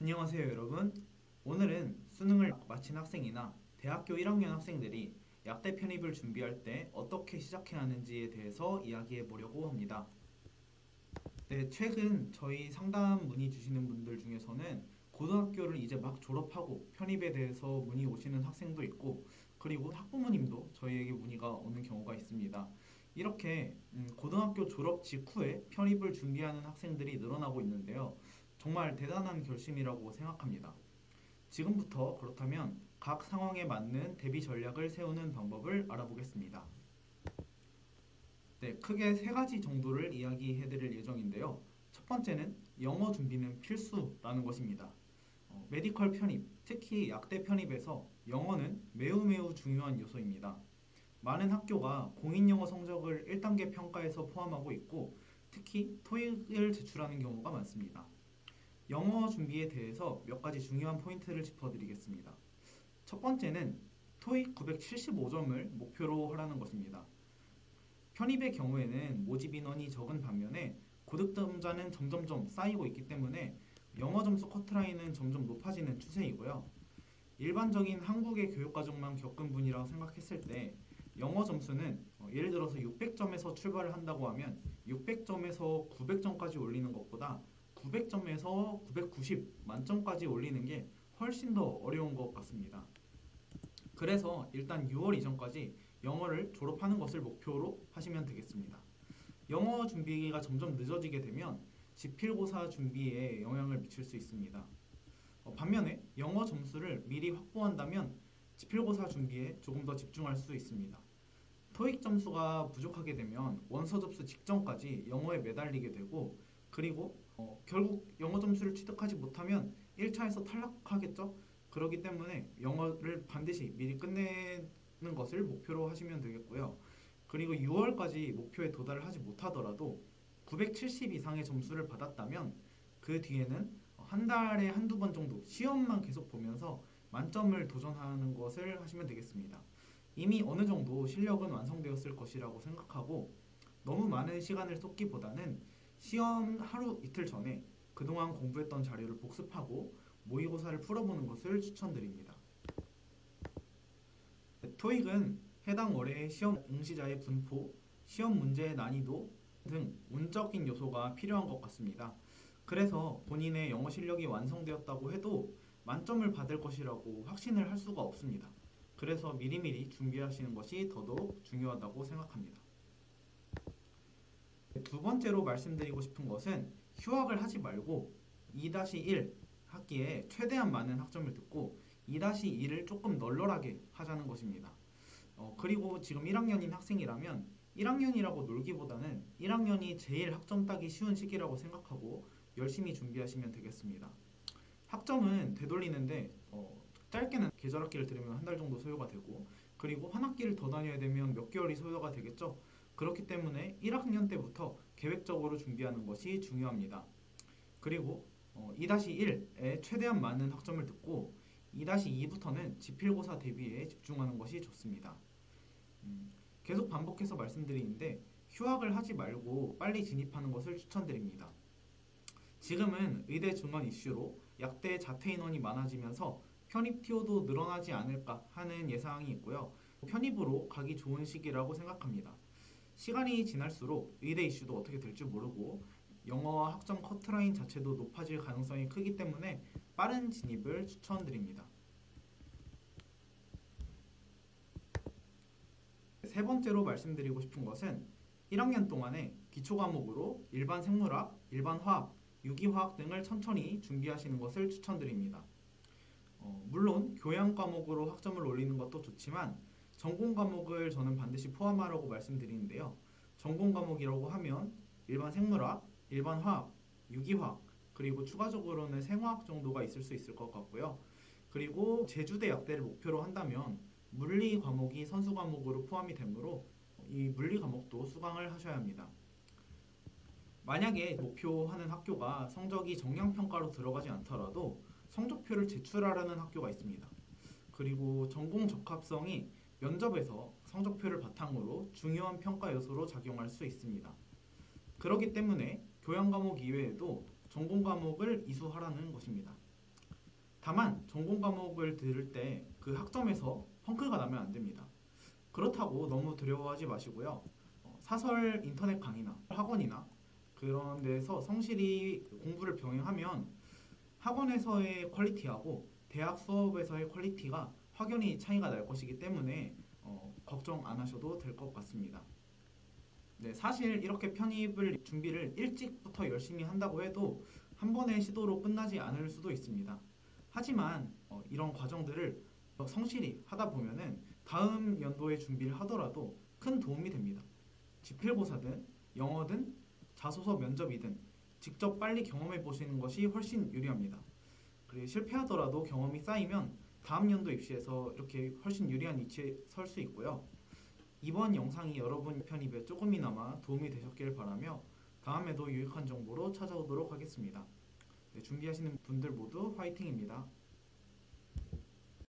안녕하세요 여러분. 오늘은 수능을 마친 학생이나 대학교 1학년 학생들이 약대 편입을 준비할 때 어떻게 시작해야 하는지에 대해서 이야기해 보려고 합니다. 네, 최근 저희 상담 문의 주시는 분들 중에서는 고등학교를 이제 막 졸업하고 편입에 대해서 문의 오시는 학생도 있고, 그리고 학부모님도 저희에게 문의가 오는 경우가 있습니다. 이렇게 고등학교 졸업 직후에 편입을 준비하는 학생들이 늘어나고 있는데요. 정말 대단한 결심이라고 생각합니다. 지금부터 그렇다면 각 상황에 맞는 대비 전략을 세우는 방법을 알아보겠습니다. 네, 크게 세 가지 정도를 이야기해 드릴 예정인데요. 첫 번째는 영어 준비는 필수라는 것입니다. 메디컬 편입, 특히 약대 편입에서 영어는 매우 매우 중요한 요소입니다. 많은 학교가 공인영어 성적을 1단계 평가에서 포함하고 있고, 특히 토익을 제출하는 경우가 많습니다. 영어 준비에 대해서 몇 가지 중요한 포인트를 짚어드리겠습니다. 첫 번째는 토익 975점을 목표로 하라는 것입니다. 편입의 경우에는 모집 인원이 적은 반면에 고득점자는 점점점 쌓이고 있기 때문에 영어 점수 커트라인은 점점 높아지는 추세이고요. 일반적인 한국의 교육과정만 겪은 분이라고 생각했을 때 영어 점수는 예를 들어서 600점에서 출발을 한다고 하면 600점에서 900점까지 올리는 것보다 900점에서 990 만점까지 올리는 게 훨씬 더 어려운 것 같습니다. 그래서 일단 6월 이전까지 영어를 졸업하는 것을 목표로 하시면 되겠습니다. 영어 준비가 점점 늦어지게 되면 지필고사 준비에 영향을 미칠 수 있습니다. 반면에 영어 점수를 미리 확보한다면 지필고사 준비에 조금 더 집중할 수 있습니다. 토익 점수가 부족하게 되면 원서 접수 직전까지 영어에 매달리게 되고, 그리고 결국 영어 점수를 취득하지 못하면 1차에서 탈락하겠죠? 그렇기 때문에 영어를 반드시 미리 끝내는 것을 목표로 하시면 되겠고요. 그리고 6월까지 목표에 도달을 하지 못하더라도 970 이상의 점수를 받았다면 그 뒤에는 한 달에 한두 번 정도 시험만 계속 보면서 만점을 도전하는 것을 하시면 되겠습니다. 이미 어느 정도 실력은 완성되었을 것이라고 생각하고, 너무 많은 시간을 쏟기보다는 시험 하루 이틀 전에 그동안 공부했던 자료를 복습하고 모의고사를 풀어보는 것을 추천드립니다. 토익은 해당 월의 시험 응시자의 분포, 시험 문제의 난이도 등 운적인 요소가 필요한 것 같습니다. 그래서 본인의 영어 실력이 완성되었다고 해도 만점을 받을 것이라고 확신을 할 수가 없습니다. 그래서 미리미리 준비하시는 것이 더더욱 중요하다고 생각합니다. 두 번째로 말씀드리고 싶은 것은 휴학을 하지 말고 2-1 학기에 최대한 많은 학점을 듣고 2-2를 조금 널널하게 하자는 것입니다. 그리고 지금 1학년인 학생이라면 1학년이라고 놀기보다는 1학년이 제일 학점 따기 쉬운 시기라고 생각하고 열심히 준비하시면 되겠습니다. 학점은 되돌리는데 짧게는 계절 학기를 들으면 한 달 정도 소요가 되고, 그리고 한 학기를 더 다녀야 되면 몇 개월이 소요가 되겠죠. 그렇기 때문에 1학년 때부터 계획적으로 준비하는 것이 중요합니다. 그리고 2-1에 최대한 많은 학점을 듣고 2-2부터는 지필고사 대비에 집중하는 것이 좋습니다. 계속 반복해서 말씀드리는데 휴학을 하지 말고 빨리 진입하는 것을 추천드립니다. 지금은 의대 증원 이슈로 약대 자퇴 인원이 많아지면서 편입 티오도 늘어나지 않을까 하는 예상이 있고요. 편입으로 가기 좋은 시기라고 생각합니다. 시간이 지날수록 의대 이슈도 어떻게 될지 모르고 영어 학점 커트라인 자체도 높아질 가능성이 크기 때문에 빠른 진입을 추천드립니다. 세 번째로 말씀드리고 싶은 것은 1학년 동안에 기초 과목으로 일반 생물학, 일반 화학, 유기화학 등을 천천히 준비하시는 것을 추천드립니다. 물론 교양 과목으로 학점을 올리는 것도 좋지만 전공 과목을 저는 반드시 포함하라고 말씀드리는데요. 전공 과목이라고 하면 일반 생물학, 일반 화학, 유기화학, 그리고 추가적으로는 생화학 정도가 있을 수 있을 것 같고요. 그리고 제주대 약대를 목표로 한다면 물리 과목이 선수 과목으로 포함이 되므로 이 물리 과목도 수강을 하셔야 합니다. 만약에 목표하는 학교가 성적이 정량평가로 들어가지 않더라도 성적표를 제출하라는 학교가 있습니다. 그리고 전공 적합성이 면접에서 성적표를 바탕으로 중요한 평가 요소로 작용할 수 있습니다. 그렇기 때문에 교양 과목 이외에도 전공 과목을 이수하라는 것입니다. 다만 전공 과목을 들을 때 그 학점에서 펑크가 나면 안 됩니다. 그렇다고 너무 두려워하지 마시고요. 사설 인터넷 강의나 학원이나 그런 데서 성실히 공부를 병행하면 학원에서의 퀄리티하고 대학 수업에서의 퀄리티가 확연히 차이가 날 것이기 때문에 걱정 안 하셔도 될 것 같습니다. 네, 사실 이렇게 편입을 준비를 일찍부터 열심히 한다고 해도 한 번의 시도로 끝나지 않을 수도 있습니다. 하지만 이런 과정들을 성실히 하다 보면은 다음 연도에 준비를 하더라도 큰 도움이 됩니다. 지필고사든 영어든 자소서 면접이든 직접 빨리 경험해 보시는 것이 훨씬 유리합니다. 그리고 실패하더라도 경험이 쌓이면 다음 연도 입시에서 이렇게 훨씬 유리한 위치에 설 수 있고요. 이번 영상이 여러분 편입에 조금이나마 도움이 되셨길 바라며 다음에도 유익한 정보로 찾아오도록 하겠습니다. 네, 준비하시는 분들 모두 화이팅입니다.